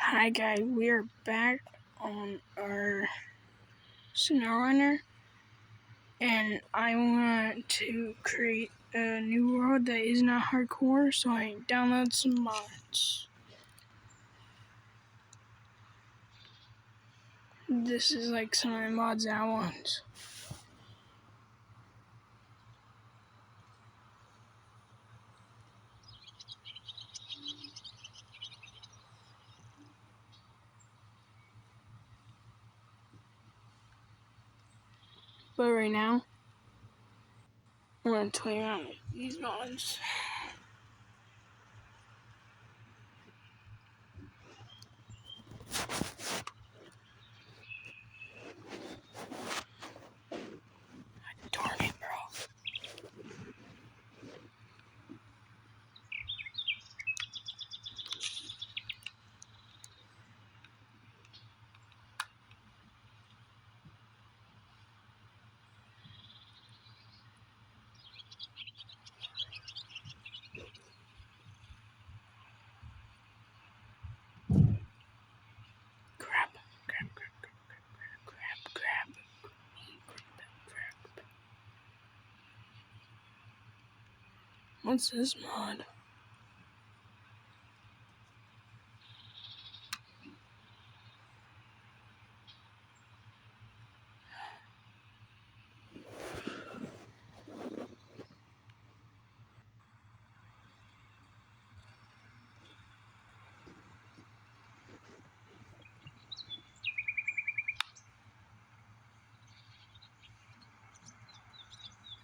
Hi guys, we are back on our SnowRunner, and I want to create a new world that is not hardcore, so I download some mods. This is like some of the mods I want. But right now, I'm going to play around with these mods. Darn it, bro. Crap. What's this mod?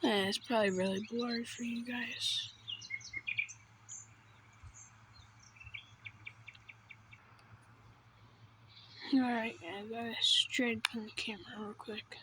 It's probably really blurry for you guys. Alright, I gotta straighten the camera real quick.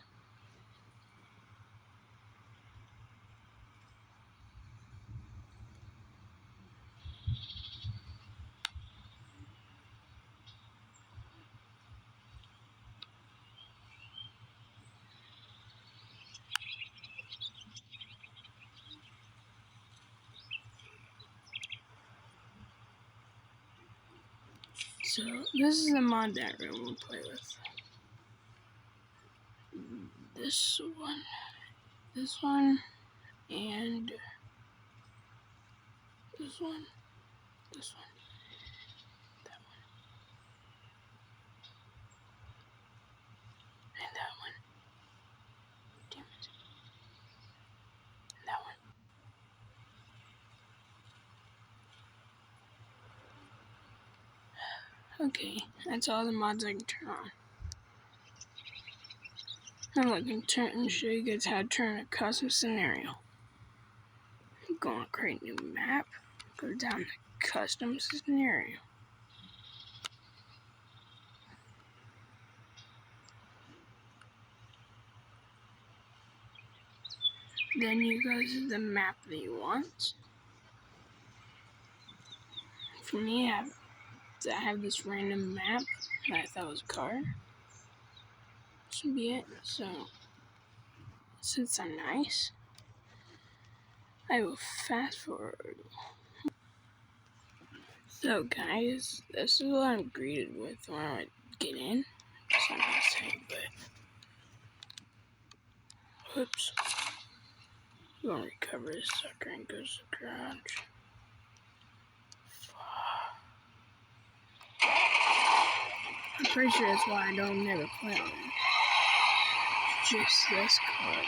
So, this is a mod that I really want to play with. This one, and this one, this one, that one, and that one. Damn it. And that one. Okay, that's all the mods I can turn on. I'm going to show you guys how to turn a custom scenario. Go on, create a new map, go down to custom scenario. Then you go to the map that you want. For me, I have this random map that I thought was a car. Should be it. So, since I'm nice, I will fast forward. So guys, this is what I'm greeted with when I get in. So I'm gonna say, but whoops. I'm gonna recover this sucker and go to the garage. I'm pretty sure that's why I don't never play on it. Just this card.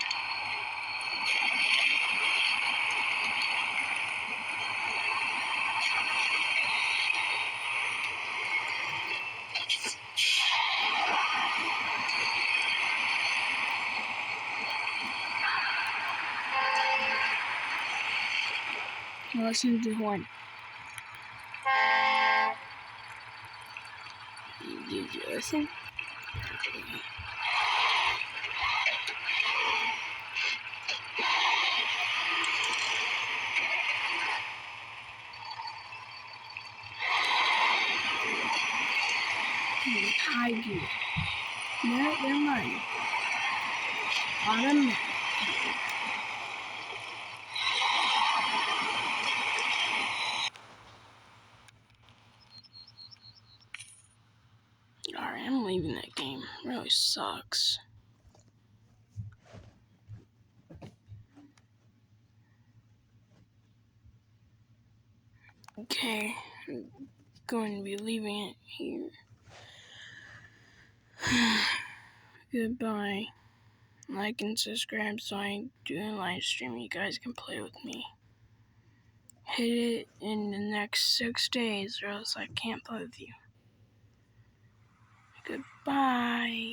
Listen to one. Did you listen? High gear. No, they're mine. Automatic. Alright, I'm leaving that game. It really sucks. Okay, I'm going to be leaving it here. Goodbye. Like and subscribe so I do a live stream. You guys can play with me. Hit it in the next 6 days or else I can't play with you. Goodbye.